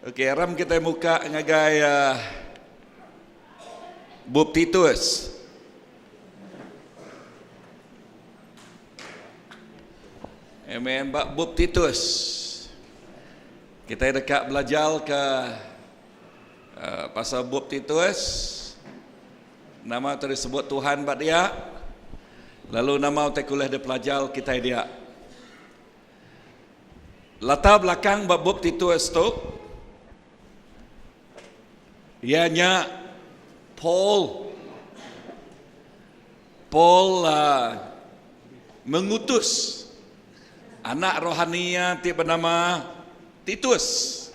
Okey, ram kita muka ngagai bab Titus. Amen, bab Titus. Kita dekat belajar ke pasal bab Titus. Nama tersebut Tuhan buat dia. Lalu nama kita kuliah dia pelajar kita dia. Latar belakang bab Titus tu ianya Paul mengutus anak rohaninya bernama Titus.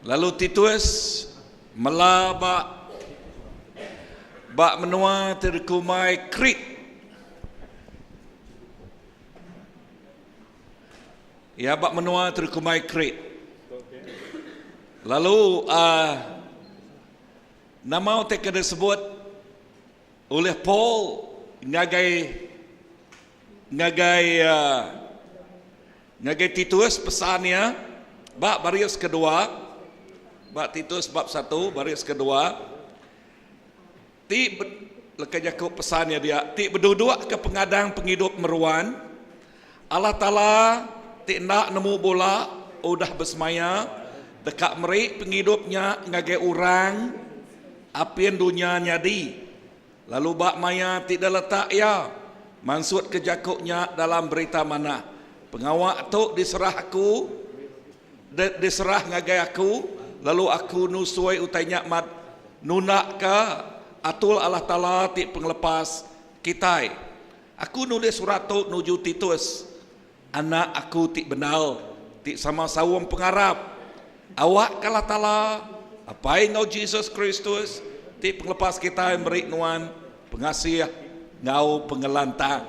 Lalu Titus melabak menua terkumai Krit. Ya, bak menua terkumai Krit. Lalu nama mereka disebut oleh Paul ngagai Titus pesannya bab baris kedua, bab Titus bab 1 baris kedua. Ti lekat Yakub pesannya dia, ti berduduk ke pengadang penghidup meruan. Allah Ta'ala ti nak nemu bola udah bersemaya dekat merik penghidupnya ngagai orang apian dunia nyadi. Lalu bak maya tidak letak ya maksud ke jakuknya dalam berita mana pengawak tu diserah aku diserah ngagai aku, lalu aku nusui utainya mat nunak ke atul Allah Ta'ala ti penglepas kita. Aku nulis surat tu nuju Titus, anak aku ti benal ti sama sawam pengarap awak kala Ta'ala apa ngau Jesus Kristus ti penglepas kita beri nuan pengasih ngau pengelantang.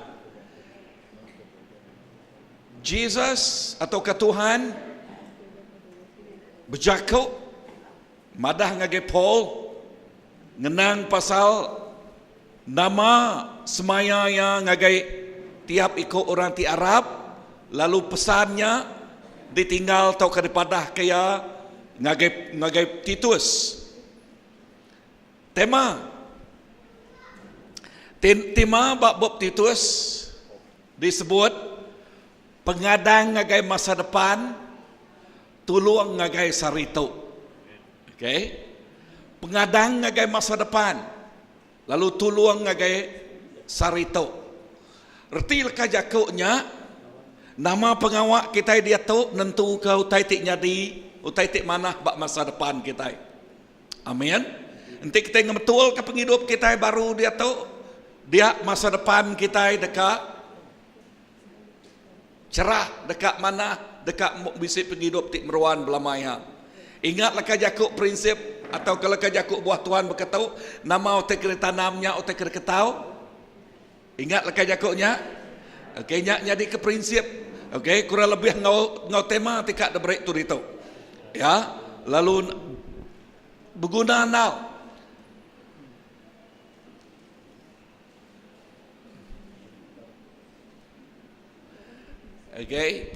Jesus atau ke Tuhan berjakuk madah ngagai Paul ngenang pasal nama semaya yang ngagai tiap ikut orang ti Arab, lalu pesannya ditinggal tau kadipadah kaya ngagai Titus. Tema bab Titus disebut pengadang ngagai masa depan, tuluang ngagai sarito. Okey. Pengadang ngagai masa depan, lalu tuluang ngagai sarito. Erti leka jakuknya nama pengawak kita dia tu nentu ke utai tik nyadi, utai tik mana bak masa depan kita. Amin. Nanti kita ingat betul ke penghidup kita baru dia tu, dia masa depan kita dekat cerah, dekat mana, dekat bisik penghidup tik meruan belamaya. Ingat leka jakuk prinsip atau kalau leka jakuk buah Tuhan berkata nama utai kena tanamnya, utai kena ketau. Ingat leka jakuknya. Okey, jadi ke prinsip. Okey, kurang lebih ngau tema tikak de break tu itu. Ya, lalu berguna now. Okey.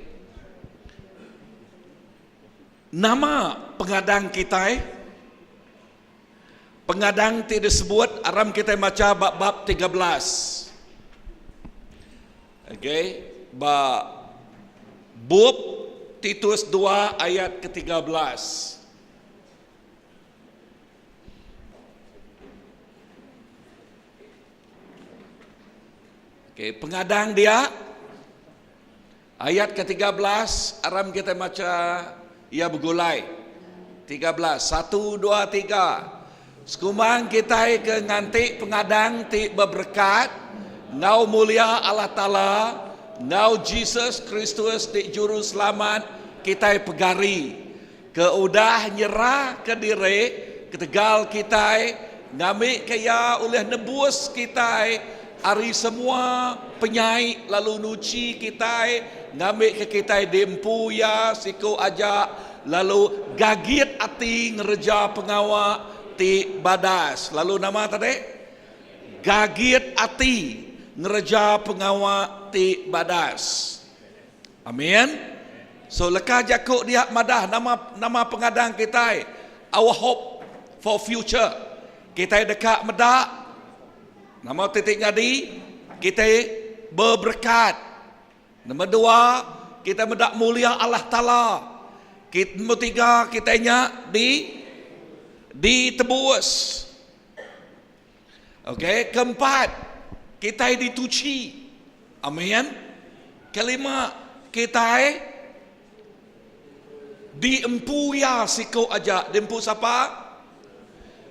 Nama pengadang kita pengadang tidak disebut aram kita baca bab 13. Okey, bab Titus 2 ayat ke-13. Okey, pengadang dia ayat ke-13 aram kita baca ia bergulai 13 1 2 3. Sekumang kita ke nganti pengadang ti berberkat ngau mulia Allah Ta'ala, ngau Jesus Kristus di juru selamat kita pegari ke udah nyerah ke diri ketegal kita ngamik kaya oleh nebus kita hari semua penyai lalu nuci kita ngamik ke kita dempu ya siku ajak lalu gagit ati ngereja pengawak ti badas. Lalu nama tadi gagit ati ngereja pengawak ti badas. Amin. So leka jakuk dia madah nama pengadang kita, our hope for future. Kita dekat medak, nama titik jadi, kita berberkat. Nombor dua, kita medak mulia Allah Ta'ala. Nombor tiga, kita ditebus. Okey, keempat, kita dituci. Amin. Kelima, kita diempu ya sikau aja. Diempu siapa?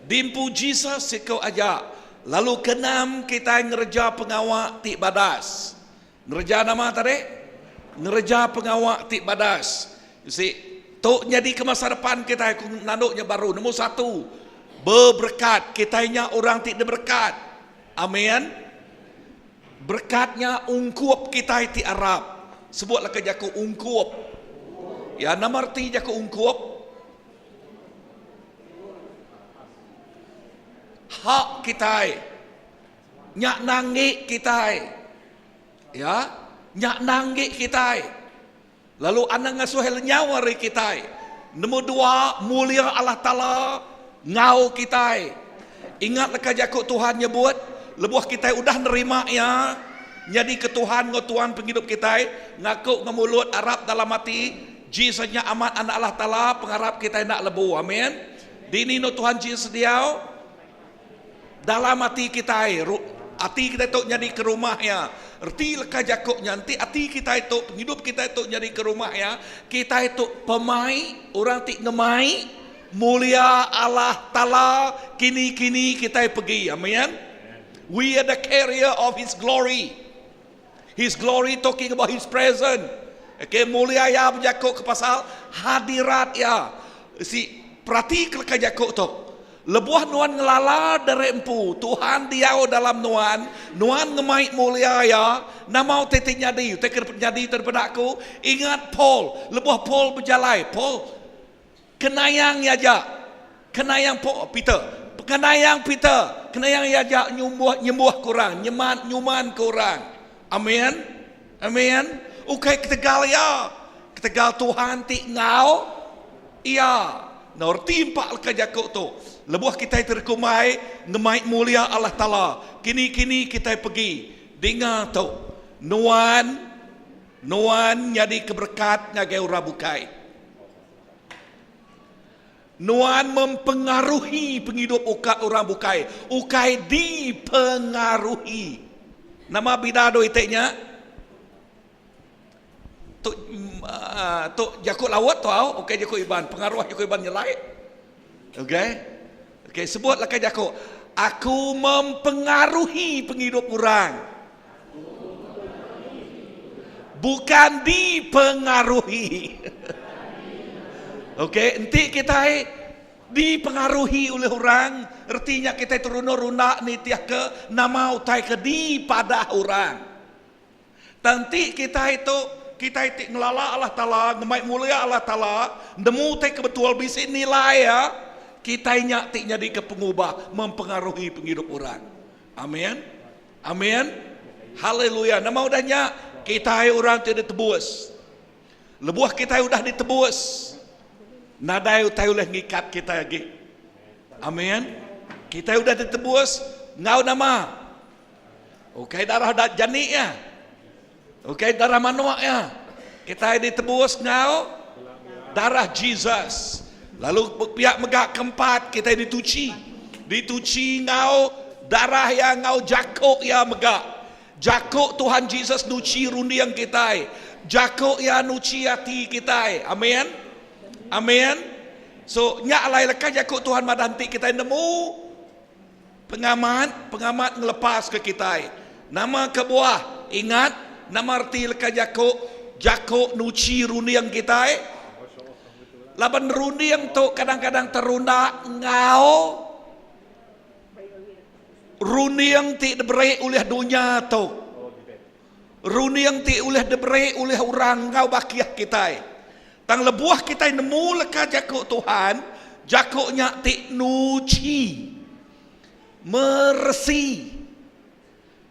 Diempu Jesus sikau aja. Lalu keenam, kita ngereja pengawak tik badas. Ngereja nama tadi? Ngereja pengawak tik badas. You see, tok jadi ke masa depan kita nanduknya baru. Nombor satu, berberkat. Kitanya orang tik berkat. Amin. Berkatnya ungkup kita ti Arab. Sebutlah ke jaku ungkup. Ya, nama arti jaku ungkup. Hak kita. Nyak nanggik kita. Ya, nyak nanggik kita. Lalu anak ngasuh nyawa kita. Nombor dua, mulia Allah Ta'ala ngau kita. Ingat leka jaku Tuhan nyebut, lebuh kita udah nerima ya. Jadi ke Tuhan Tuhan penghidup kita, ngaku ngemulut Arab dalam hati, Jesusnya amat anak Allah Ta'ala, pengharap kita nak lebu. Amin. Dini no Tuhan Jesus dia dalam hati kita, hati kita itu jadi ke rumahnya. Erti leka jakuknya nanti hati kita itu, penghidup kita itu jadi ke rumahnya. Kita itu pemai, orang tik ngemai, mulia Allah Ta'ala, kini kita pergi. Amin. We are the carrier of His glory. His glory talking about His presence. Okay, mulia ya berjakuk ke pasal hadirat ya. Si perhati ke jakuk tu. Lebuah nuan ngelala dari empu. Tuhan diau dalam nuan ngemait mulia ya. Namau tetik nyadi. Tetik nyadi daripada aku. Ingat Paul. Lebuah Paul berjalai. Paul kenayang ya ja. Kenayang Paul Peter. Kenayang Peter. Kenayang ya ja nyembuh kurang. Nyuman kurang. Amin. Amin. Ukai ketegal ya. Ketegal Tuhan ti ngau. Iya. Nor timpak leka jakuk tu. Lebuh kita terkumai ngemait mulia Allah Ta'ala. Kini kita pergi. Dengar tu. Nuan jadi keberkat ngagai ura bukai. Nuan mempengaruhi penghidup orang bukai. Ukai dipengaruhi. Nama bidado iteknya Tok jakuk lawat tau. Okey jakuk iban. Pengaruh jakuk iban nyelai. Okey, sebutlah ke jakuk. Aku mempengaruhi penghidup orang. Bukan dipengaruhi. Okey, nanti kita dipengaruhi oleh orang. Artinya kita turun-runak ni tiak ke nama utai ke di pada orang. Nanti kita itu ngelala Allah Ta'ala, ngemait mulia Allah Ta'ala, nemu te kebetul bisik nilai ya, kita nyak jadi ke pengubah, mempengaruhi penghidup orang. Amin. Amin. Haleluya. Nama udahnya kita orang tidak tebus. Lebuah kita udah ditebus. Nadai utai oleh ngikat kita lagi. Amin. Kita udah ditebus, ngau nama. Okey, darah jani ya. Okey, darah manuak ya. Kita ditebus ngau darah Jesus. Lalu pihak megak keempat kita dituci. Dituci ngau darah yang ngau jakuk ya megak. Jakuk Tuhan Jesus nuci rundi yang kita. Jakuk ya nuci hati kita. Amin. Amin. So nyak alai lekas jakuk Tuhan madanti kita nemu pengamat ngelepas ke kita. Nama kebuah ingat. Nama arti leka jakuk nuci rundi yang kita. Laban rundi yang tu kadang-kadang terunda ngau. Rundi yang ti diberi oleh dunia tu. Rundi yang ti oleh diberi oleh orang ngau bakiah kita. Tang lebuah kita nemu leka jakuk Tuhan. Jakuknya ti nuci. Meresi.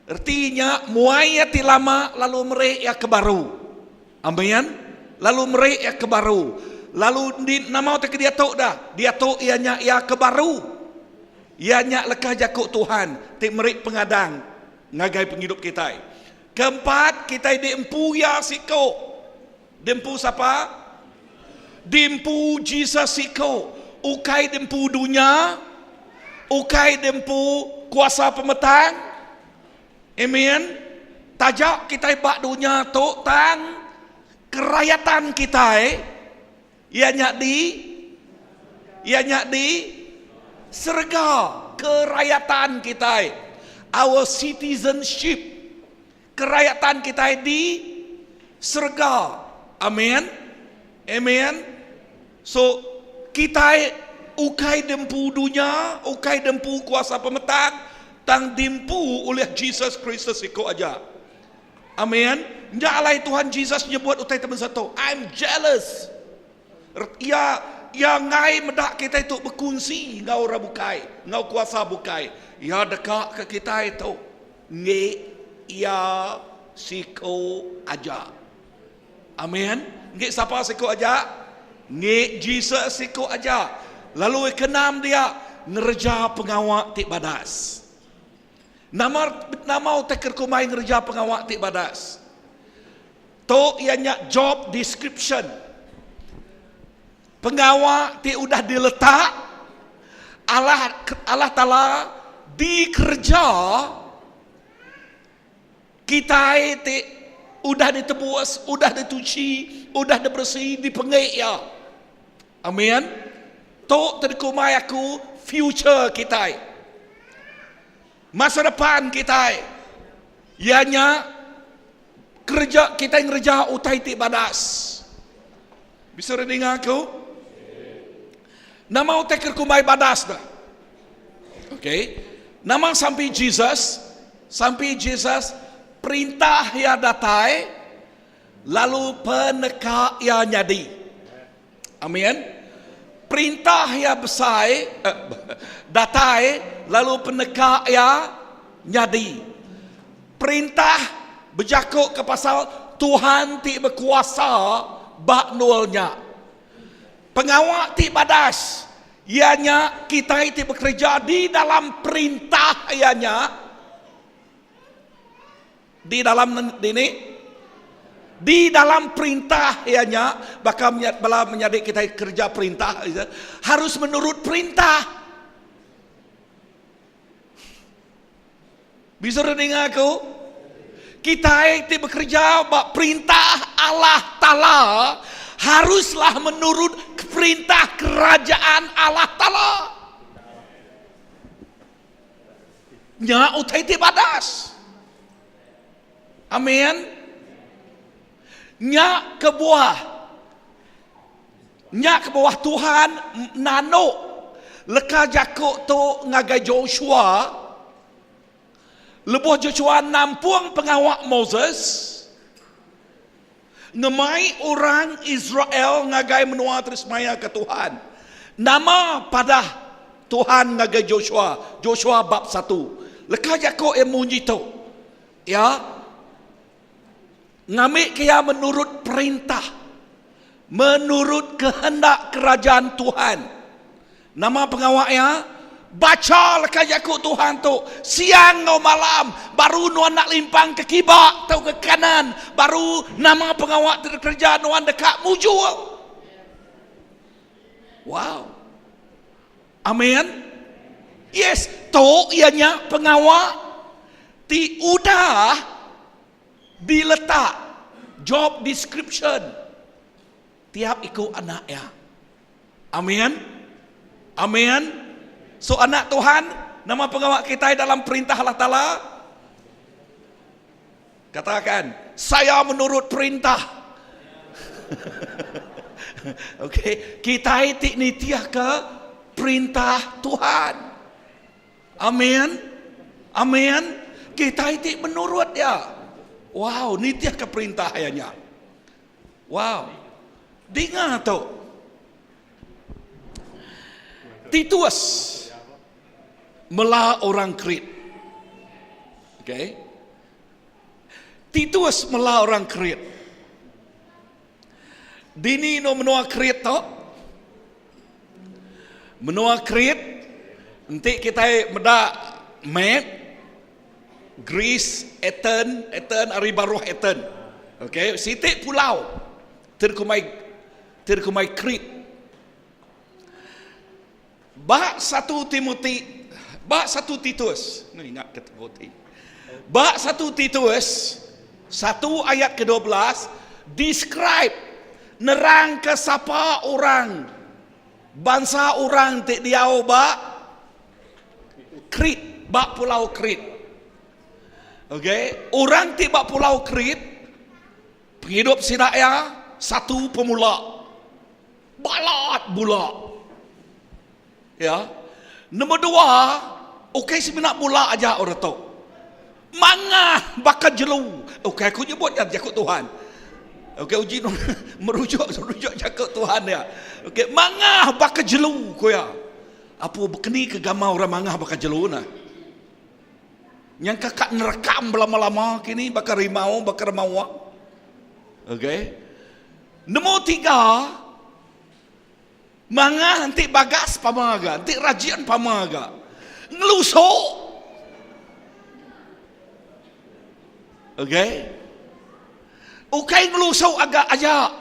Artinya muai ti lama lalu merek ya ke baru. Amin. Lalu merik ya kebaru. Lalu di nama tak dia tok dah. Dia tok ianya ya kebaru. Ianya lekah jakuk Tuhan. Tik merik pengadang. Ngagai penghidup kita. Keempat, kita diempu ya siko. Diempu siapa? Diempu Jesus siko. Ukai diempu dunia. Ukai diempu kuasa pemetang. Amen. Tajak kita bak dunia tok tang kerayatan kita ianya di serga kerayatan kita, our citizenship, kerayatan kita di serga. Amen. Amen. So kita ukai dempu dunia, ukai dempu kuasa pemetang, tang dimpu oleh Jesus Kristus iko aja. Amen. Njalai Tuhan Jesus nyebut utai teman satu, I'm jealous. Ya ngai medak kita itu berkongsi ngau rabukai, ngau kuasa bukai. Ya dekat ke kita itu nge ya siko aja. Amen. Nge siapa siko aja? Nge Jesus siko aja. Lalu kenam dia ngerja pengawak tik badas. Nama teker kumai ngerja pengawak tik badas. To ianya job description. Pengawak ti udah diletak Allah Ta'ala dikerja kita ti udah ditebus, udah dituci, udah dibersih, dipengek ya. Amin. To terkumai aku future kita. Masa depan kita. Ianya kerja kita ngerja utai ti badas. Bisa dengar aku? Nama utai kerkumai badas dah. Okay. Nama sampai Jesus perintah ya datai lalu peneka ya nyadi. Amin. Perintah ya besar datai lalu peneka ya nyadi. Perintah berjakuk ke pasal Tuhan ti berkuasa bak nolnya. Pengawak ti badas ianya kita itu bekerja di dalam perintah ianya di dalam perintah ianya bakal menjadi kita kerja perintah harus menurut perintah. Bisa dengar aku? Kita itu bekerja bak perintah Allah Ta'ala haruslah menurut perintah kerajaan Allah Ta'ala. Nya utai ti badas. Amin. Nya ke bawah Tuhan nano leka jakuk tu ngagai Joshua. Lebuh Joshua nampung pengawak Moses. Ngemai orang Israel ngagai menua terus maya ke Tuhan. Nama pada Tuhan ngagai Joshua bab 1. Leka jako emunyi tu. Ya. Ngamik kaya menurut perintah. Menurut kehendak kerajaan Tuhan. Nama pengawaknya baca leka jako Tuhan tu siang atau malam baru nuan nak limpang ke kibak atau ke kanan baru nama pengawak kerja nuan dekat mujul. Wow. Amin. Yes, tu ianya pengawak ti udah diletak job description tiap ikut anak ya. Amin. Amin. So anak Tuhan, nama pengawak kita dalam perintah Allah Ta'ala. Katakan, saya menurut perintah. Okay, kita itu nitiah ke perintah Tuhan. Amin. Amin. Kita itu menurut ya. Wow, nitiah ke perintah ayahnya. Wow. Dengar tu. Titus melah orang Krit. Okay. Titus melah orang Krit. Dini no menua krit to. Menua krit nanti kita meda map Greece, Athens ari baruh Athens. Okey, sitik pulau terkumai Krit. Bab 1 Timotius, bab 1 Titus. Ingat kata Timothy. Bab 1 Titus 1 ayat ke-12 describe nerang ke siapa orang bangsa orang tik diau bak Krit, bak pulau Krit. Okey, orang tik bak pulau Krit penghidup sidaya satu pemula balat bula. Ya. Nombor 2, okey sebenak bula aja orang tu. Mangah bakal jelu. Okey aku nyebutnya jakut Tuhan. Okey uji merujuk jakut Tuhan ya. Okey mangah bakal jelu ko ya. Apa berkeni ke gamau orang mangah bakal jelu nah. Yang kakak nerekam lama-lama kini bakal rimau bakal remawak. Okey. Nombor 3, mangah nanti bagas pamaga, nanti rajian pamaga. Ngelusuk. Okey. Okey ngelusuk agak aja.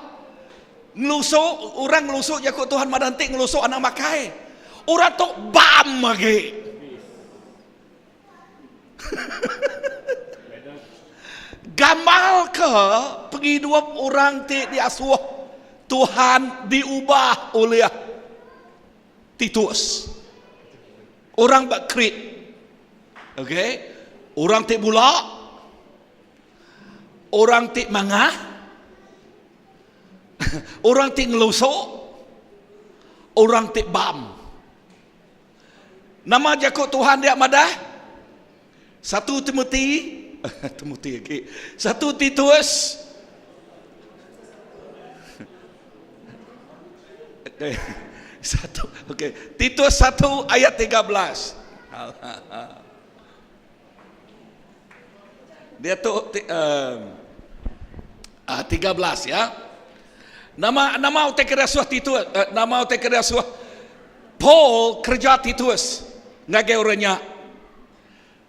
Ngelusuk, orang ngelusuk jakut Tuhan madanti ngelusuk anak makai. Orang tu bam lagi. Gamal ke penghidup orang ti diasuh Tuhan diubah oleh Titus. Orang Krit. Okey. Orang ti bula. Orang ti mangah. Orang ti ngelusuk. Orang ti bam. Nama jakut Tuhan dia madah 1 Timothy okay. 1 Titus okay. Titus 1 ayat 13. Dia tu 13 ya. Nama utek rasuah Titus, nama utek rasuah Paul kerja Titus ngage orangnya.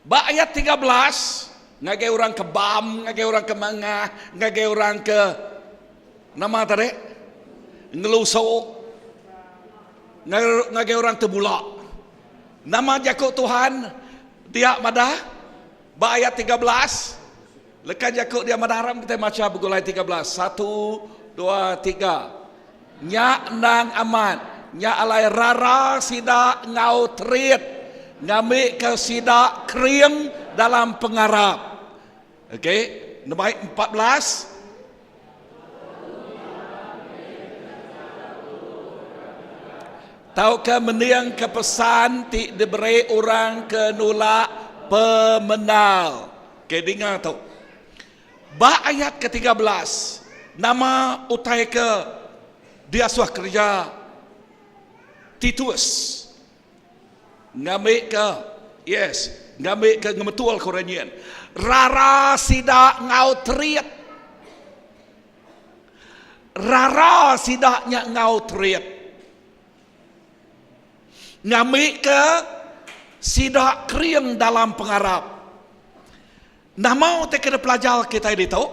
Ba ayat 13 ngage orang ke bam, ngage orang ke mangah, ngage orang ke nama tadi ngelusuk, ngage orang tebula. Nama jakut Tuhan dia madah ba ayat 13 lekan jakut dia madah haram kita baca begulai 13 1 2 3 nya nang aman nya alai rara sida ngau trit ngamik ke sida krieng dalam pengarap. Okey, nombor 14 tahukah meniang kepesan ti diberi orang ke nolak pemenal. Okey, dengar tu. Ba ayat ke-13 nama utai ke diasuh kerja Titus ngambil ke ngambil ke ngemetual Koranian rara sida ngau triat rara sidaknya ngau triat ngambil ke sidak krieng dalam pengarap. Nah mau te kena pelajar kita ini tahu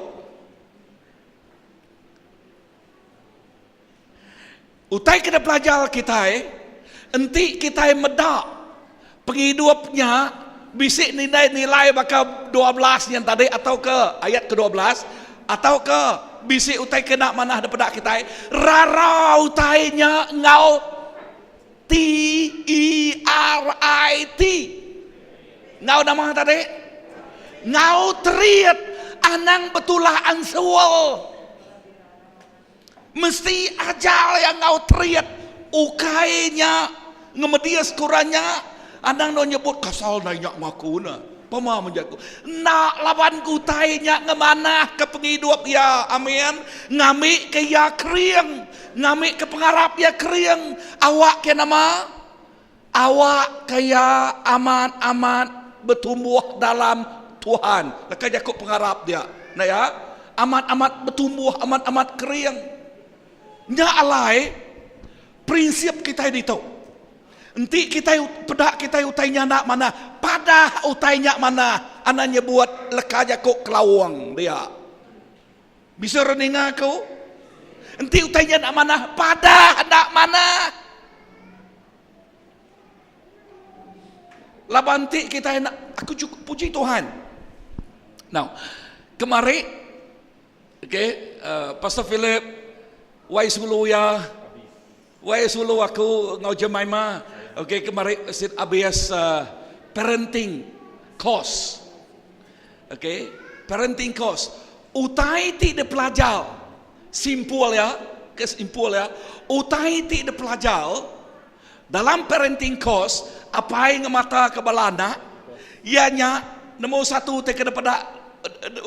utai kena pelajar kita enti kita medak penghidupnya bisik nilai bakal 12 yang tadi atau ke ayat ke-12 atau ke bisik utai kena mana daripada kita rara utainya ngau TERIT ngau nama tadi ngau triat anang betulah ansual mesti ajal yang ngau triat ukainya ngemedia sekurangnya anang no nyebut kasal nanya makuna pama menjaku nak lawan kutainya ngemana ke penghidup ya amin ngamik ke ya krieng ngamik ke pengarap ya krieng awak ke nama awak kaya amat-amat bertumbuh dalam Tuhan. Lekas Yakub pengarap dia. Nah ya, amat-amat bertumbuh, amat-amat krieng. Nya alai prinsip kita itu. Nanti kita pedak kita utainya nak mana, pada utainya mana, anaknya buat lekaja kok kelawang dia. Bisa rening aku? Nanti utainya nak mana, pada nak mana. Labanti kita nak, aku cukup puji Tuhan. Now, kemarin, okay, Pastor Philip, wai sulu ya, wai sulu aku ngau Jemaima, okay, kemarin sit ABS parenting course, okay, parenting course. Utai ti de pelajar, simpul ya, kesimpul ya. Utai ti de pelajar dalam parenting course, apa yang mata kepala anak, ianya nombor satu te kena pada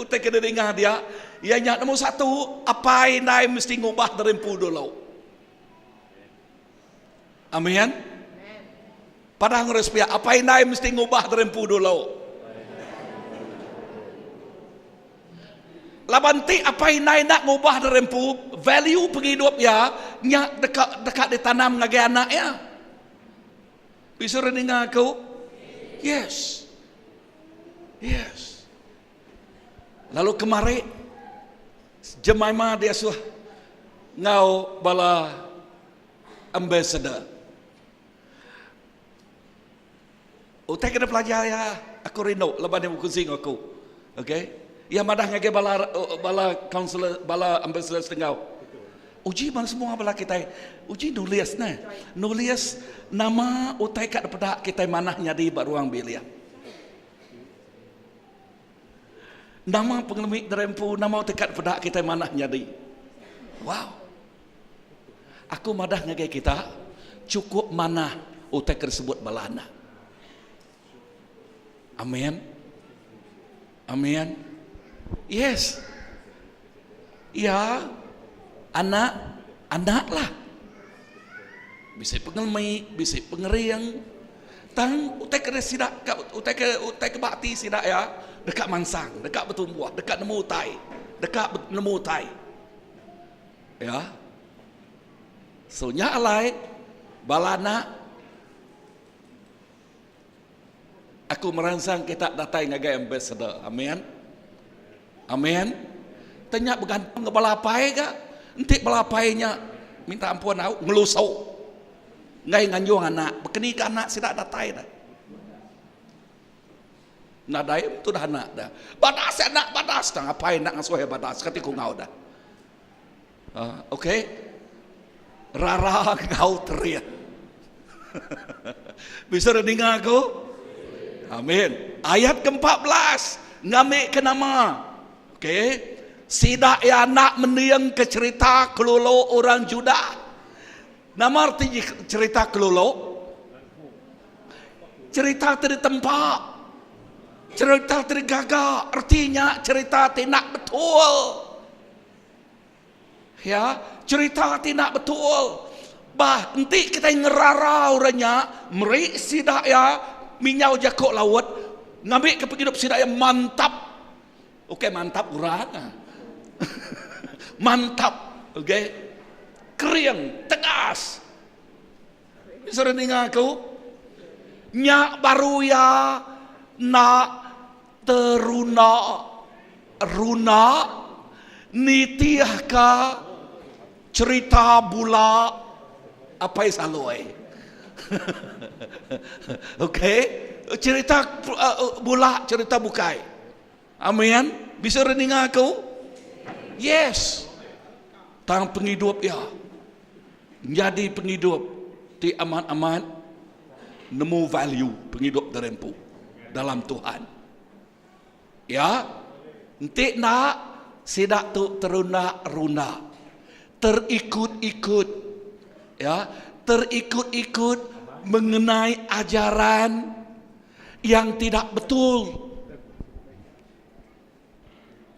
te kena dengar dia, ianya nombor satu apa yang nai mesti ngubah dari empu dulu. Amin. Pada ngerespia apa yang nai mesti ngubah dari empu dulu. Labanti apa yang nai nak ngubah dari empu, value penghidup ya, nyak dekat ditanam ngagai anak ya. Bisa dengar aku? Yes. Yes. Lalu kemarin Jemaima dia suah ngau bala ambassador. Utai kena pelajar ya, aku rindu lepas dia berkongsi aku. Okay? Ya madah ngage bala counselor, bala ambassador setengah. Uji mana semua bala kita. Uji nulis nah. Nulis nama utai kat pada kita manahnya di baruang bilia. Nama pengelemik derempu, nama utai kat pada kita manahnya di. Wow. Aku madah ngage kita cukup mana utai tersebut balana. Amin. Amin. Yes. Ya. Anak lah. Bisa pengelmi, bisa pengeriang. Tang utai ke sidak, utai ke bakti sidak ya. Dekat mansang, dekat bertumbuh, dekat nemu utai, dekat nemu utai. Ya. So nya alai balana. Aku merangsang kita datai ngagai ambassador. Amin. Amin. Tanya bergantung ke balapai ke? Nanti balapainya minta ampun aku ngelusau. Ngai nganjung anak, berkeni ke anak sidak datai dah. Nadai tu dah anak dah. Badas anak badas dah ngapain nak ngasuh badas ketika ngau dah. Okay. Rara ngau teriak. Bisa dengar aku? Amin. Ayat ke-14 ngamik ke nama. Okay. Sidak ya nak meniang ke cerita kelolo orang Juda. Nama arti cerita kelolo? Cerita dari tempat. Cerita dari gagak. Artinya cerita tidak betul. Ya, cerita tidak betul. Bah, nanti kita ngerara orangnya. Merik sidak ya minyau jakok laut. Ngambil ke penghidup sidak yang mantap. Okey, mantap urang. Mantap, okey, kering, tegas. Bisa dengar aku? Nyak baru ya nak teruna, runa, nitiahka cerita bula apa yang saloi. Okey, cerita bula, cerita bukai. Amin. Bisa dengar aku? Yes. Tang penghidup ya. Jadi penghidup ti aman-aman nemu value penghidup derempu dalam Tuhan. Ya. Nanti nak sidak tu teruna-runa. Terikut-ikut. Ya, terikut-ikut mengenai ajaran yang tidak betul.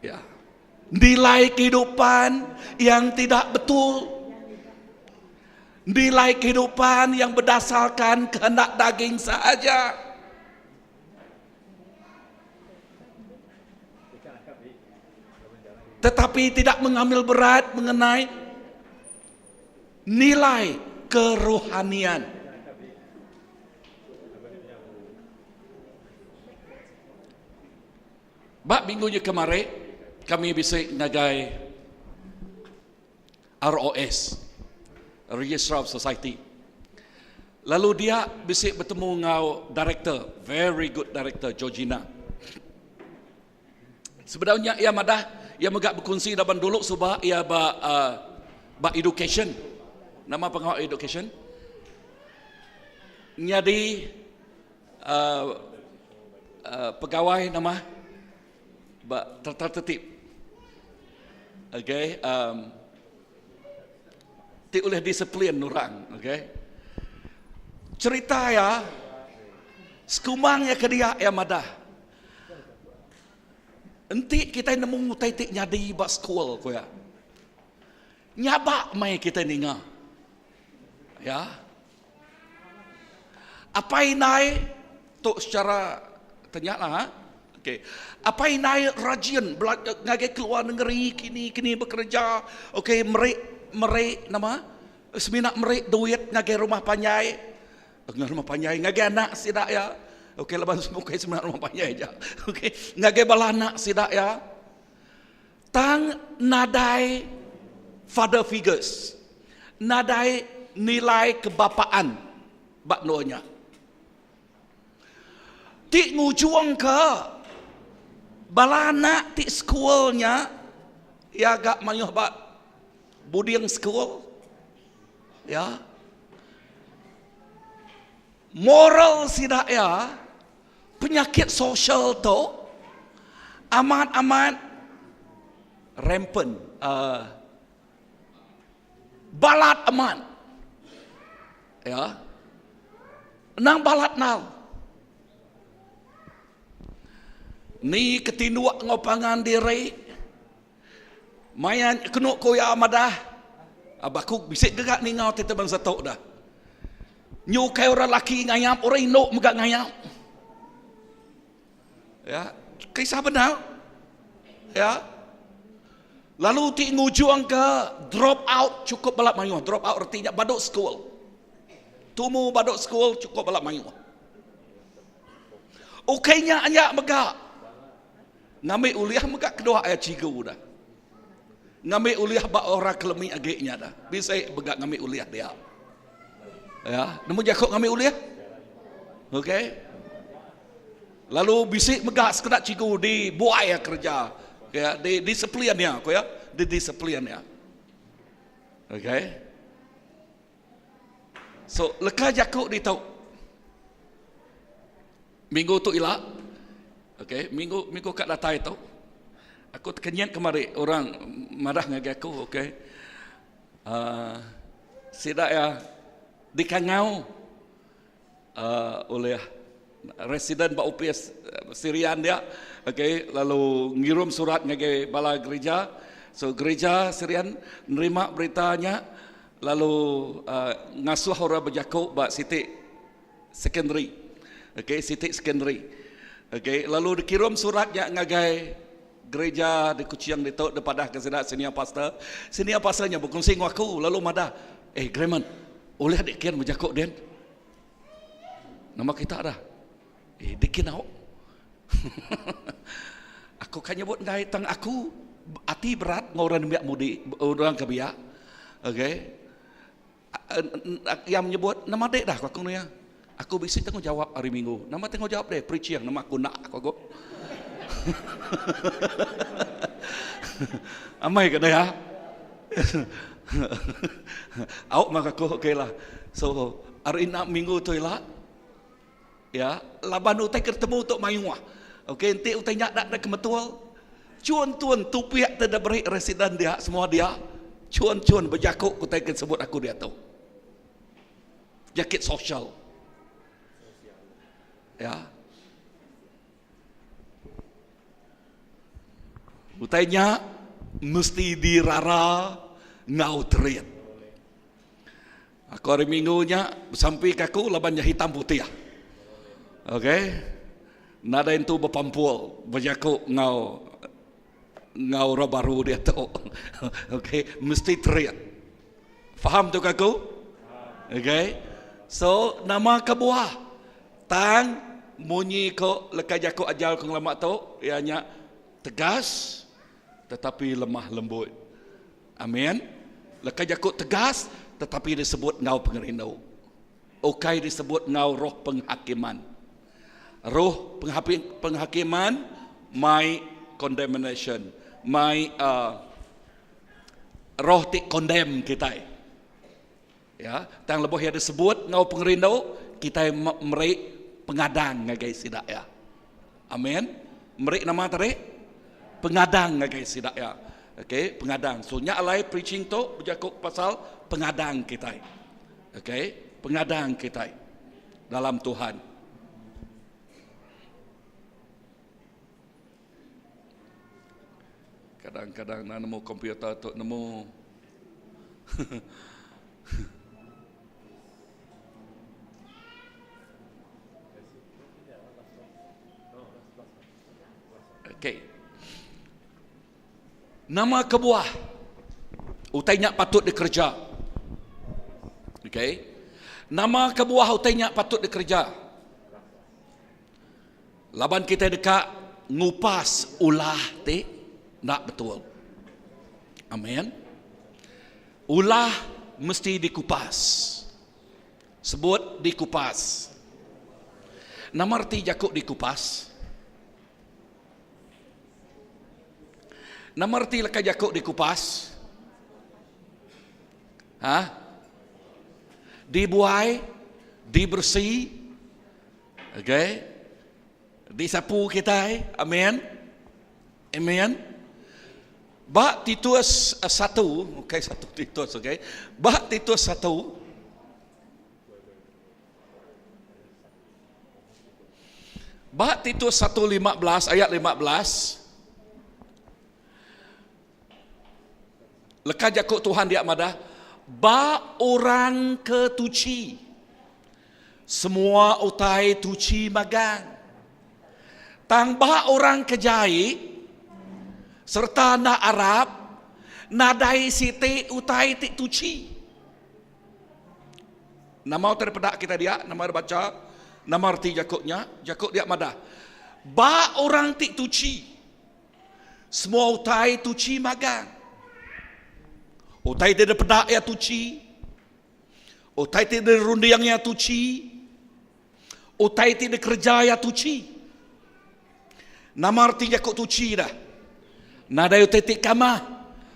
Ya. Nilai kehidupan yang tidak betul. Nilai kehidupan yang berdasarkan kehendak daging saja. Tetapi tidak mengambil berat mengenai nilai kerohanian. Bak minggunya kemarin kami bisik ngagai ROS, Registrar of Society. Lalu dia bisik bertemu dengan director, very good director, Georgina. Sebenarnya ia madah, ia megak berkongsi dalam dulu sebab ia ba education. Nama pengawal education. Jadi pegawai nama ba tertib. Okey, ti oleh disiplin orang, okey. Cerita ya, sekumangnya ke dia ya madah. Enti kita nemu titik nyadi bak sekolah ko ya. Nyabak mai kita ninga. Ya. Apa inai tu secara ternyata ha? Okey. Apa inai rajin belajar ngagai keluar negeri kini bekerja. Okey, merek nama seminak merek duit ngagai rumah panjai. Rumah panjai ngagai anak sidak ya. Okey, lepas semua seminak rumah panjai aja. Okey, ngagai balanak sidak ya. Tang nadai father figures. Nadai nilai kebapaan bak nonya. Ti ngujuang ke balana ti sekolahnya ya agak mayuh bak budiang sekolah. Ya. Moral sidak ya, penyakit sosial tu amat rampant, balat aman, ya, nang balat nal, ni ketinduak ngopangan diri, mayan kenuk koya amadah, abaku bisik gegak ni ngau tete bangsa tok dah. Nyukai orang laki ngayap, orang induk megak ngayap. Ya, kisah benar. Ya. Lalu ti ngujuang ke drop out cukup balap mayuh. Drop out artinya baduk school. Tumu baduk school cukup balap mayuh. Okeynya anyak megak. Ngambil uliah megak kedua ayat cigu dah. Ngambil uliah bak orang kelemi agaknya dah. Bisa megak ngambil uliah dia. Ya, nemu jakok ngambil uliah. Okey. Lalu bisik megak sekedak cigu di buai ya kerja. Ya, di disipliannya, ko ya. Di disipliannya. Okey. So, leka jakok di tau. Minggu tu ilak. Okey, minggu kat datai tu. Aku terkenyang kemari orang marah ngagak aku, okey. Sidak ya dikangau oleh residen Pak UPS Sirian dia, okey, lalu ngirim surat ngage bala gereja. So gereja Sirian nerima beritanya, lalu ngasuh orang berjakuk bak Siti Secondary, okey, Siti Secondary, okey, lalu dikirim suratnya ngage gereja di Kuciang di tok depadah ke sedak senior pastornya berkongsi dengan aku, lalu madah, Greman oleh adik kian berjakuk den. Nama kita ada. Dikin awak. Aku kan nyebut ngai tang aku hati berat ngorang biak mudi orang kebiak. Okey. Yang menyebut nama dek dah aku ni ya. Aku bisa tengok jawab hari Minggu. Nama tengok jawab deh preaching nama aku nak aku. Amai ke ya. Awak maka aku okey lah. So hari Minggu tu lah. Ya, laban utai ketemu untuk mayuah. Okey, enti utai nyak dak kemetual. Cuan tuan tupiak tidak beri residen dia semua dia. Cuan berjakuk utai sebut aku dia tu. Jakit sosial. Ya. Utainya mesti dirara ngau teriak. Aku hari Minggunya sampai kaku labannya hitam putih. Okey. Nada itu berpampul, berjakuk ngau baru dia tu. Okey, mesti teriak. Faham tu kaku? Okay. So nama kebuah tang munyi ko lekai jaku ajal kong lama tu ianya tegas tetapi lemah lembut. Amin. Lekai jaku tegas tetapi disebut ngau pengerindau. Okai disebut ngau roh penghakiman. Roh penghakiman my condemnation, my roh ti condemn kita. Ya, tang lebih ada sebut ngau pengerindau kita merik pengadang guys tidak ya. Amin. Merik nama tadi pengadang guys tidak ya. Okey, pengadang. So nya alai preaching tu berjakuk pasal pengadang kita. Okey, pengadang kita dalam Tuhan. Kadang-kadang nak nemu komputer tu nemu okey. Nama kebuah utainya patut dikerja. Okey. Nama kebuah utainya patut dikerja. Laban kita dekat ngupas ulah ti nak betul. Amin. Ulah mesti dikupas. Sebut dikupas. Nama arti jakuk dikupas. Nama arti lekai jakuk dikupas. Dibuai, dibersih. Okay. Disapu kita. Amin. Amin. Bak Titus 1, okay, 1 Titus, okay. Bak Titus 1. Bak Titus 1:15 ayat 15. Lekas jakuk Tuhan dia madah, ba orang ketuci, semua utai tuci magang. Tang ba orang kejai, serta na Arab, nadai siti utai ti tuci. Nama terpedak kita dia, nama baca, nama arti jakuknya, jakuk dia madah. Ba orang ti tuci, semua utai tuci magang. Utai tidak pedak ya tuci. Utai tidak rundiang ya tuci. Utai tidak kerja ya tuci. Nama arti jakuk tuci dah. Nadai utai tidak kamah.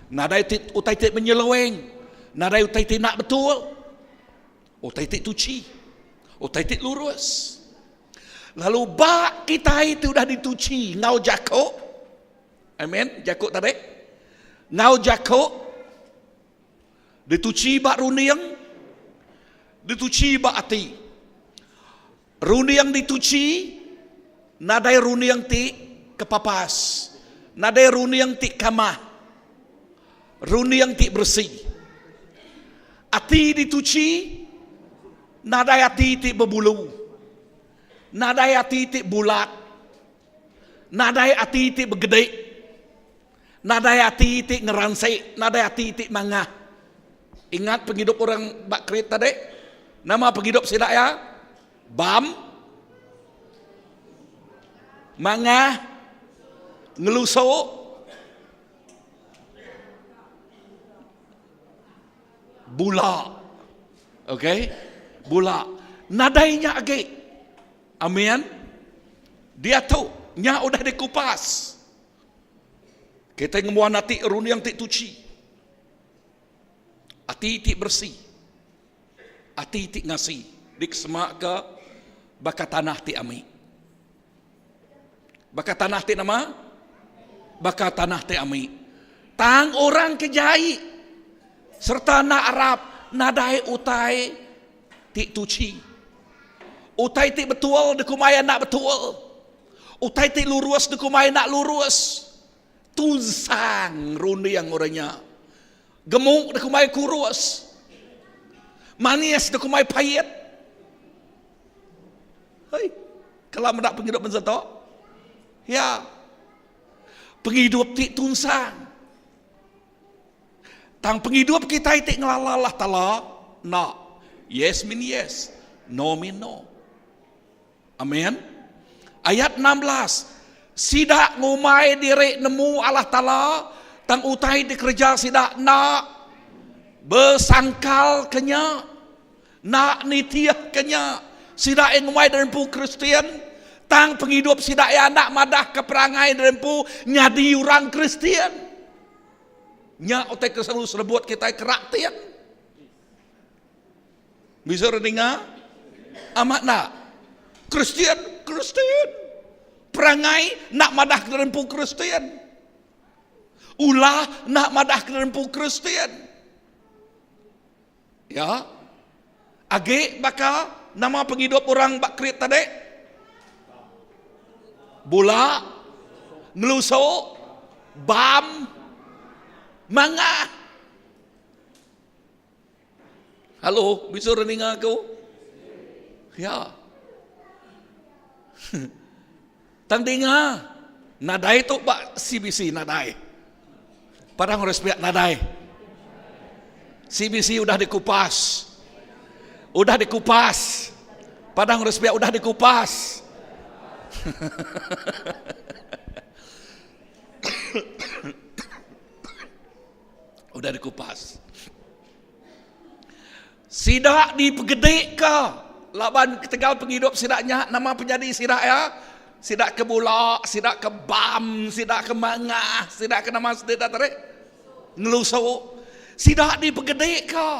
Nadai utai tidak menyeleweng. Nadai utai tidak nak betul. Utai tidak tuci. Utai tidak lurus. Lalu bak kita itu dah dituci. Ngau jakuk. Amin. Jakuk tadi. Ngau jakuk. Dituci bak runiang, dituci bak ati. Runiang dituci, nadai runiang ti kepapas, nadai runiang ti kamah, runiang ti bersih. Ati dituci, nadai ati ti berbulu, nadai ati ti bulat, nadai ati ti bergede, nadai ati ti ngeransik, nadai ati ti mangah. Ingat penghidup orang Bakrit tadi? Nama penghidup sidak ya? Bam, mangah, ngelusuk, bula. Okay? Bula. Nadainya age. Amin. Dia tu, nya udah dikupas. Kita ngemuan nanti runi yang tik tuci. Ati tik bersih. Ati tik ngasih. Dik semak ke bakat tanah tik ami. Bakat tanah tik nama? Bakat tanah tik ami. Tang orang kejai. Serta na Arab. Nadai utai tik tuci. Utai tik betul. Dekumaya nak betul. Utai tik lurus. Dekumaya nak lurus. Tunsang rundi yang orangnya. Gemuk dah kumai kurus. Manis dah kumai payet. Hei, kalau mendak penghidup macam tu, ya, penghidup ti tunsang. Tang penghidup kita itu ngalalah tala. Na. Yes mean yes. No mean no. Amin. Ayat 16. Sidak ngumai diri nemu Allah Ta'ala. Tang utai dikerja sidak nak. Bersangkal kenya. Nak nitiah kenya. Sidak yang ngumai dari pu Kristian. Tang penghidup sidak yang anak madah keperangai dari pu. Nyadi orang Kristian. Nya otak keseluruh serbuat kita kerak tiang. Bisa dengar? Amat nak. Kristian. Perangai nak madah kerempu Kristian. Ulah nak madah kerempu Kristian. Ya. Age baka nama penghidup orang bakrit tadi. Bula. Ngelusuk. Bam. Manga. Halo, bisa dengar aku? Ya. Tang dengar. Nadai tu bak CBC nadai. Padang respect nadai. CBC udah dikupas. Padang respect udah dikupas. Udah dikupas. Sidak dipegedek ke laban Tegal penghidup sidaknya nama penjadi sidak ya. Sidak ke Bulak, sidak ke Bam, sidak ke Mangah, sidak ke nama sededak tadi. Ngelusuk. Sidak dipegedek ke.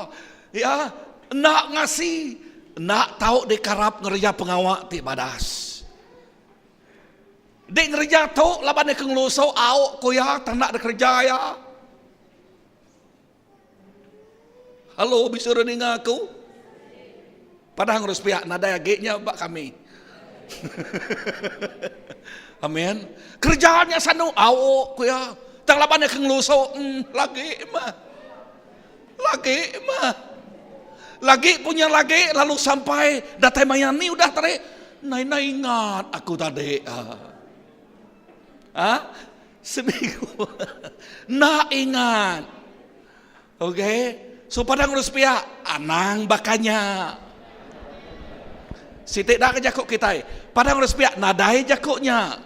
Ya, nak ngasih, nak tahu dikarap ngerja pengawak ti badas. Dek ngerja tu laban dia ngelusuk awak ko ya tang nak kerja ya. Halo, bisa dengar aku? Padahal harus pihak nada agaknya bak kami. Amin. Kerjaannya sanu awak kuya. Tang labannya kengluso lagi punya lagi lalu sampai datai mayani udah tadi. Nai ingat aku tadi. Seminggu. Nak ingat. Oke. So padang urus pihak anang bakanya. Sitik dah ke jakuk kita. Padang urus pihak nadai jakuknya.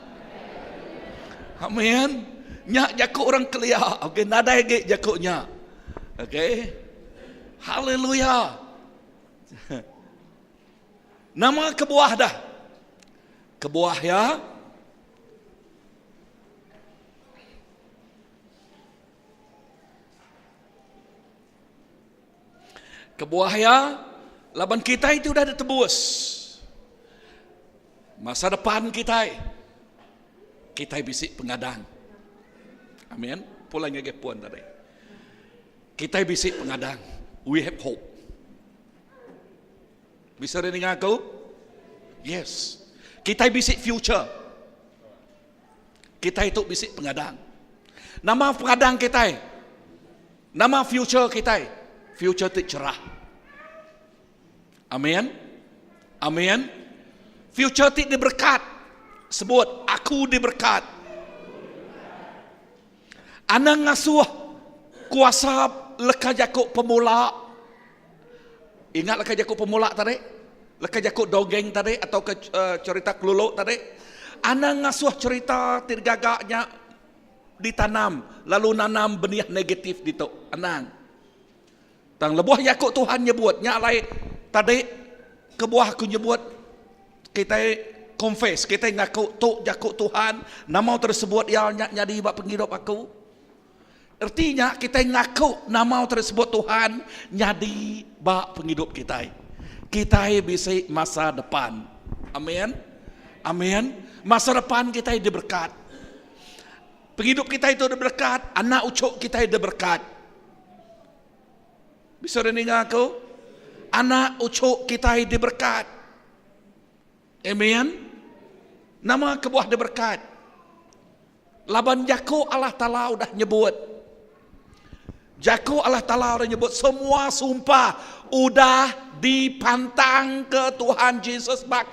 Amin. Nyak jakuk orang kelia. Okey, nadai ge jakuknya. Okey. Haleluya. Nama kebuah dah. Kebuah ya. Kebuahnya, laban kita itu sudah ditebus. Masa depan kita bisik pengadang. Amin. Pulangnya ke puan tadi. Kita bisik pengadang. We have hope. Bisa dengar aku? Yes. Kita bisik future. Kita itu bisik pengadang. Nama pengadang kita. Nama future kita. Future itu cerah. Amin. Amin. Future itu diberkat. Sebut, aku diberkat. Anang ngasuh kuasa leka jakuk pemula. Ingat leka jakuk pemula tadi? Leka jakuk dongeng tadi atau ke cerita keluluk tadi? Anang ngasuh cerita tirgagaknya ditanam, lalu nanam benih negatif di tu. Anang. Tang lebuah yakuk Tuhan nyebut nyalai tadi kebuah aku nyebut kita confess kita ngaku tu jakuk Tuhan nama tersebut ya nyadi bab penghidup aku. Artinya kita ngaku nama tersebut Tuhan nyadi bab penghidup kita. Kita bisa masa depan. Amin. Amin. Masa depan kita diberkat. Penghidup kita itu diberkat, anak ucuk kita diberkat. Bisa dengar aku? Anak ucuk kita diberkat. Amen. Nama kebuah diberkat. Laban Yakub Allah Ta'ala udah nyebut. Yakub Allah Ta'ala udah nyebut semua sumpah udah dipantang ke Tuhan Yesus bak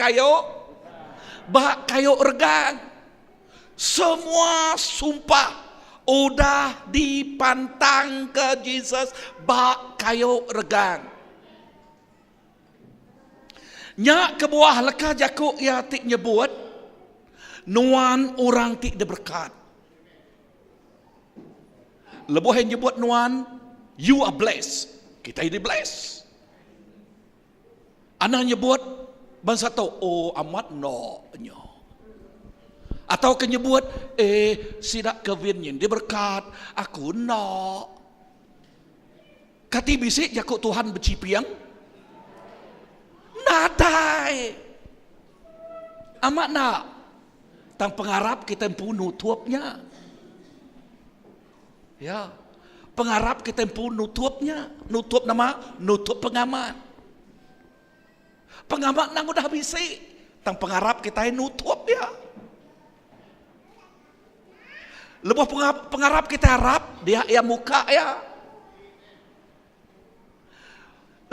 kayu regang. Semua sumpah udah dipantang ke Jesus bak kayu regang. Nyak kebuah leka jakuk ya tik nyebut nuan orang tik diberkat. Lebuh yang nyebut nuan, you are blessed. Kita ini blessed. Anak nyebut bangsa tahu, oh amat no nyo. Atau kenyebut, sidak kevinyin diberkat, aku no. Kati bisik jakuk Tuhan bercipiang, nadai. Amat nak. Tang pengarap kita pun nutupnya. Ya. Pengarap kita pun nutupnya. Nutup nama, nutup pengamat. Pengamat nang udah bisik. Tang pengarap kita nutup ya. Lepas pengarap kita harap, dia yang muka ya.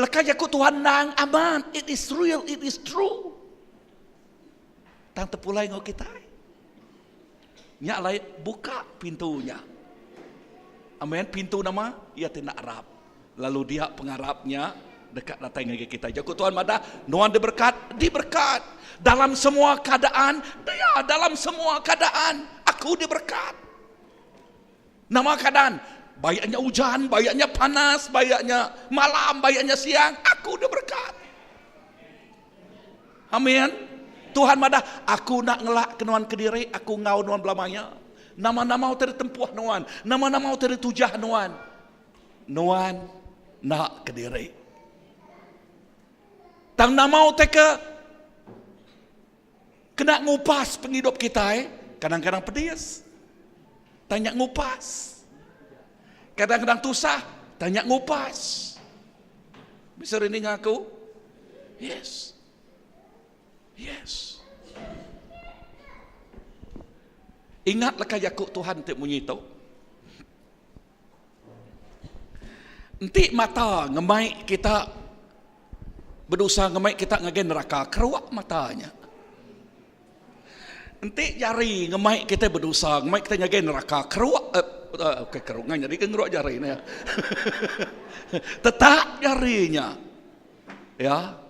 Lekas jakut Tuhan nang aman. It is real, it is true. Tang tepulai ngau kita. Nyak lai buka pintunya. Amin, pintu nama, ia tidak harap. Lalu dia pengarapnya dekat datang ke kita. Jakut Tuhan madah, nuan diberkat, diberkat. Dalam semua keadaan, dia dalam semua keadaan, aku diberkat. Nama keadaan, bayaknya hujan, bayaknya panas, bayaknya malam, bayaknya siang, aku diberkat. Amin. Tuhan madah, aku nak ngelak ke nuan Kediri, aku ngau nuan belamanya. Nama-nama teri tempuh nuan, nama-nama teri tujah nuan. Nuan nak Kediri. Tang nama teka kena ngupas penghidup kita kadang-kadang pedis. Tanya ngupas. Kadang-kadang tusah, tanya ngupas. Bisa ini ngaku? Yes. Yes. Ingatlah jakuk Tuhan tak bunyi tu. Nanti mata ngemai kita berdosa, ngemai kita ngagen neraka, keruak matanya. Nanti jari ngemai kita berdosa, ngemai kita ngagen neraka, keruak okey keruak jadi keruak jari ni ya. Tetap jarinya. Ya.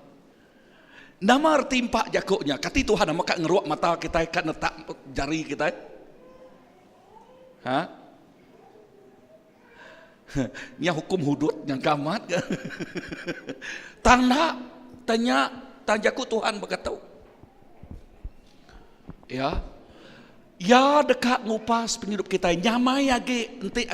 Nama timpak jakuknya, kati Tuhan nama kat ngeruak mata kita, kat netak jari kita. Ha? Nya hukum hudud yang gamat. Tanda tanya jakuk Tuhan berkata. Ya. Ya dekat ngupas penghidup kita. Nyamai lagi nanti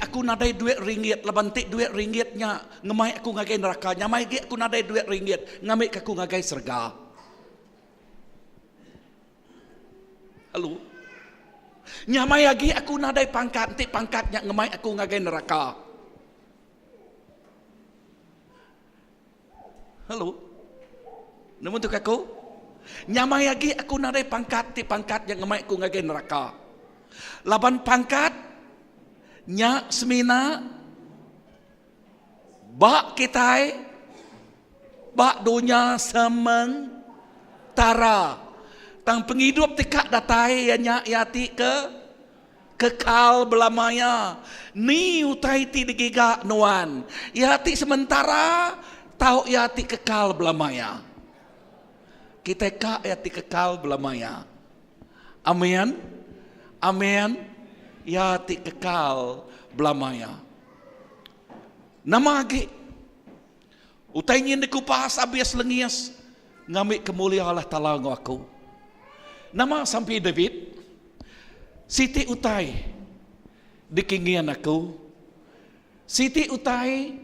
aku nadai duit ringgit, leban nanti duit ringgitnya ngemai aku ngagai neraka. Nyamai lagi aku nadai duit ringgit, ngamai aku ngagai serga. Halo. Nyamai lagi aku nadai pangkat, nanti pangkatnya ngemai aku ngagai neraka. Halo. Namun tu aku nyamai lagi aku nadai pangkat, nanti pangkat yang ngemai aku ngagai neraka. Laban pangkat nya semina bak kita bak dunia sementara. Tang penghidup tikak datai nya yati kekal belamanya. Ni utai ti digiga nuan. Yati sementara tahu yati kekal belamanya. Kita ka yati kekal belamanya. Amin. Amin. Yati kekal belamanya. Nama lagi. Utai nyin dikupas abias lengias. Ngamik kemuliaan Allah Ta'ala aku. Nama sampai David, Siti utai dikingian aku, Siti utai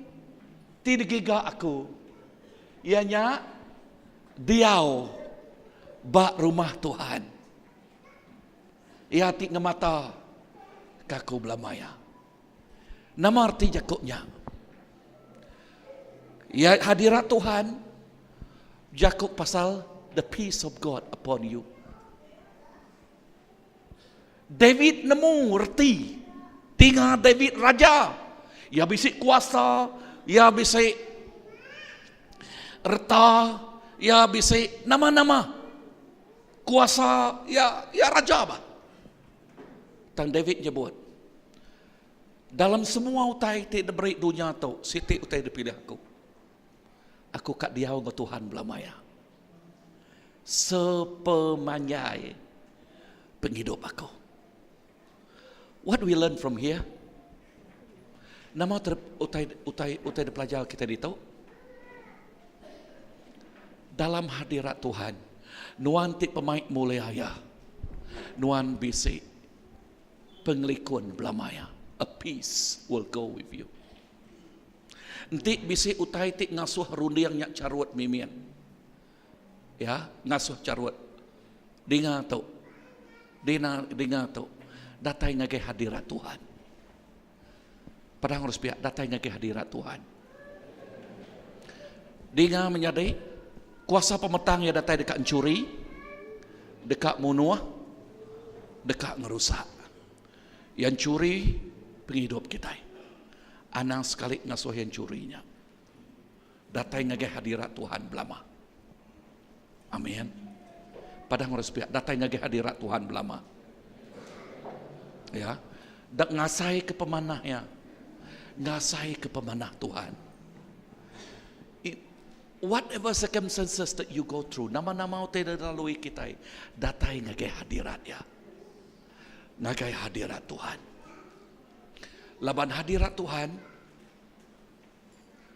ti digiga aku, ianya diau bak rumah Tuhan, ia ti ngemata kaku belamaya. Nama arti jakuknya, ya hadirat Tuhan, jakuk pasal the peace of God upon you. David nemu reti. Tinggal David raja. Ya bisik kuasa, ya bisik reta, ya bisik nama-nama kuasa, ya raja bah. Tang David nyebut, dalam semua utai ti diberi dunia tu, siti utai dipilih aku. Aku kat dia dengan Tuhan belamaya. Sepemanyai penghidup aku. What we learn from here? Nama utai pelajar kita itu. Dalam hadirat Tuhan, nuan ti pemaik mulia, nuan bisi penglikun belamaya. A peace will go with you. Nanti bisi utai ti ngasuh rundiang nyak carut mimian. Ya, ngasuh carut. Dengar tu. Dengar tu. Datai ngage hadirat Tuhan. Padang harus pihak datai ngage hadirat Tuhan. Dengar menyadari kuasa pemetang yang datai dekat mencuri, dekat munuah, dekat ngerusak. Yang curi penghidup kita. Anang sekali ngasuh yang curinya. Datai ngage hadirat Tuhan belama. Amin. Padang harus pihak datai ngage hadirat Tuhan belama. Ya, dak ngasai ke pemanahnya, ngasai ke pemanah Tuhan. Whatever circumstances that you go through, nama-nama utai lalui kita, datai ngage hadirat ya, ngage hadirat Tuhan. Laban hadirat Tuhan,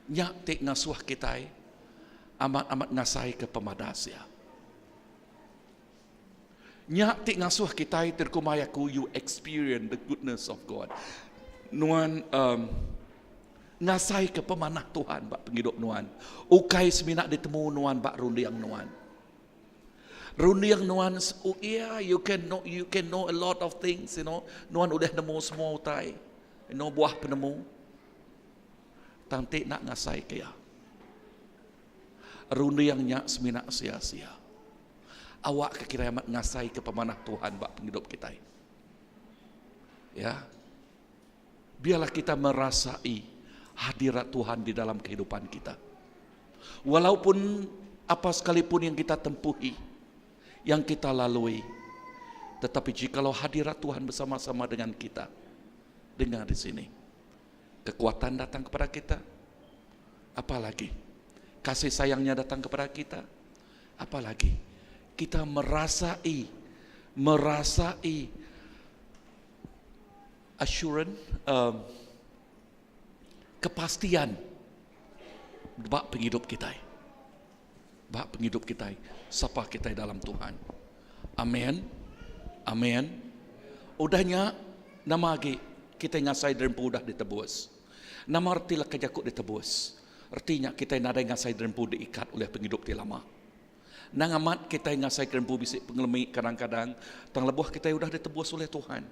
nyak tik ngasuh kita, amat-amat ngasai ke pemadas ya. Nyak tik ngasuh kita terkumayaku you experience the goodness of God. Nuan ngasai ke pemanah Tuhan bak penghidup nuan. Ukai seminak ditemu nuan bak rundiang nuan. Rundiang nuan, oh yeah, you can know a lot of things, you know. Nuan udah nemu semua utai. You know, buah penemu. Tanti nak ngasai kaya. Rundiangnya seminak sia-sia. Awak kekira amat ngasai ke pemanah Tuhan bak penghidup kita. Ya. Biarlah kita merasai hadirat Tuhan di dalam kehidupan kita. Walaupun apa sekalipun yang kita tempuhi, yang kita lalui, tetapi jikalau hadirat Tuhan bersama-sama dengan kita, dengar di sini, kekuatan datang kepada kita, apalagi kasih sayangnya datang kepada kita, apalagi kita merasai assurance, kepastian bak penghidup kita, siapa kita dalam Tuhan. Amin, amin. Udahnya nama lagi kita ngasai derempu dah ditebus. Nama artilah kejakut ditebus. Artinya kita nada ngasai derempu diikat oleh penghidup ti lama. Nang amat kita ngasai derempu bisik pengelemi kadang-kadang tang lebuh kita sudah ditebus oleh Tuhan.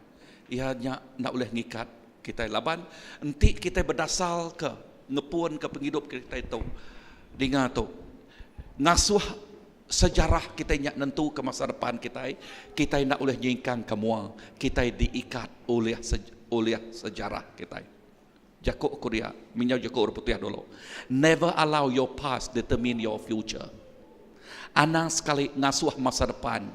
Ianya nak oleh ngikat kita laban enti kita berdasal ke ngepun ke penghidup kita itu. Dengar tu. Ngasuh sejarah kita nak nentu ke masa depan kita nak oleh nyingkang kemua, kita diikat oleh sejarah kita. Jakuk Korea, minyau jakuk orang putih dulu. Never allow your past determine your future. Anang sekali ngasuh masa depan,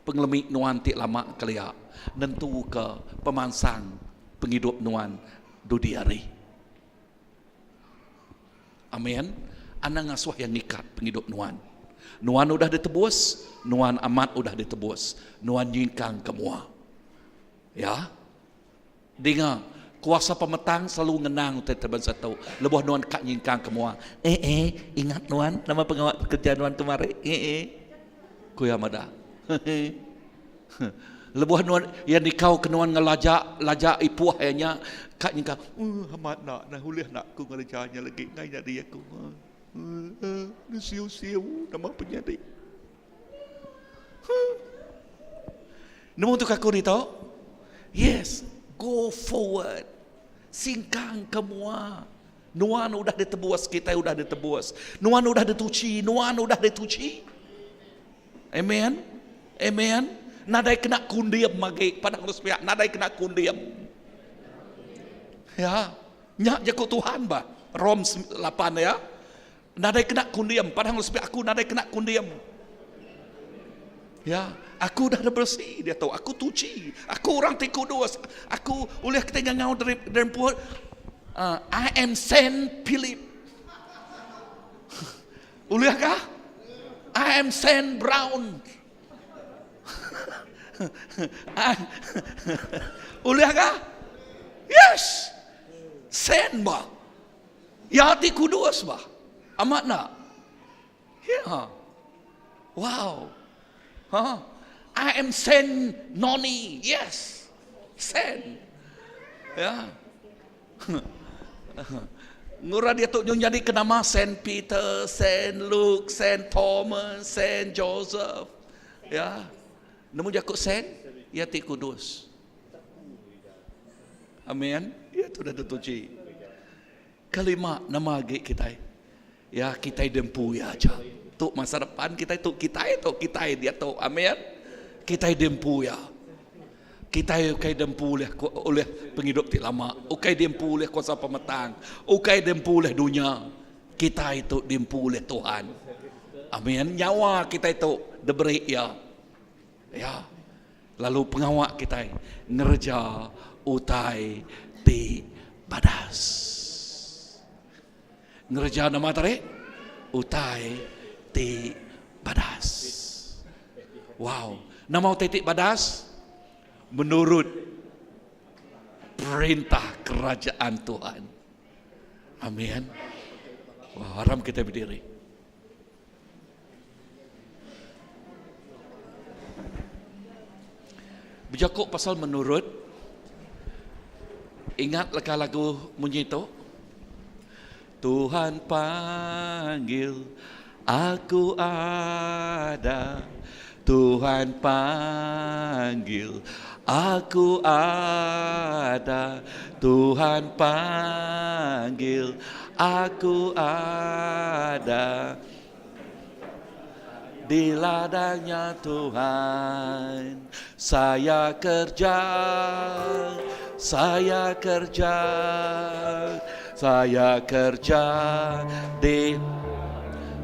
pengelemik nuan tik lama kelia, nentu ke pemansang penghidup nuan dudiari. Amin. Anang ngasuh yang nikat penghidup nuan. Nuan udah ditebus, nuan amat udah ditebus, nuan nyingkang kemua. Ya, dengar. Kuasa pemetang selalu ngenang teman satu. Lebuh nuan kak nyingkang kemua. Ingat nuan nama pengawal kerja nuan kemarin. Kuya mada. Lebuh nuan yang dikau ke nuan ngelajak ipuah hanya kak nyingkang. Amat nak huliah nak ku ngelajanya lagi nganya dia ku. Siu-siu nama penyadi. Nemu tu kaku ni tau? Yes. Go forward. Singkang kemua. Nuan udah ditebus, kita udah ditebus. Nuan udah dituci, Amen. Amen. Nadai kena kundiam magi pada harus pihak. Nadai kena kundiam. Ya. Nyak jago Tuhan ba. Rom 8 ya. Nadai kena kundiam pada harus pihak aku nadai kena kundiam. Ya, aku dah bersih, dia tahu. Aku tuci, aku orang Kudus. Aku oleh kita ngau dan puat. I am Saint Philip. Ulehkah? I am Saint Brown. Ulehkah? Yes. Saint bah. Ya hati Kudus bah. Amat nak. Ya. Wow. Huh? I am Saint Noni. Yes. Saint. Ya. Ngura dia tu jadi ke nama Saint Peter, Saint Luke, Saint Thomas, Saint Joseph. Ya. Namun jakut Saint, ya ti Kudus. Amin. Ya tu dah tertuji. Kelima nama kita. Ya kita dempu ya aja. Untuk masa depan kita dia tu. Amin. Kita dempu ya. Kita ukai dempu oleh penghidup ti lama. Ukai dempu oleh kuasa pemetang. Ukai dempu oleh dunia. Kita itu dempu oleh Tuhan. Amin. Nyawa kita itu diberi ya. Ya. Lalu pengawak kita ngerja utai ti badas. Ngerja nama tarik utai ti badas. Wow, nama utai ti badas menurut perintah kerajaan Tuhan. Amin. Wah, haram kita berdiri. Berjakuk pasal menurut, ingat lagu bunyi itu. Tuhan panggil, aku ada. Tuhan panggil, aku ada. Tuhan panggil, aku ada. Di ladangnya Tuhan, saya kerja, saya kerja, saya kerja di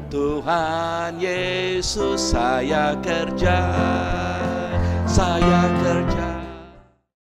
Tuhan Yesus, saya kerja, saya kerja.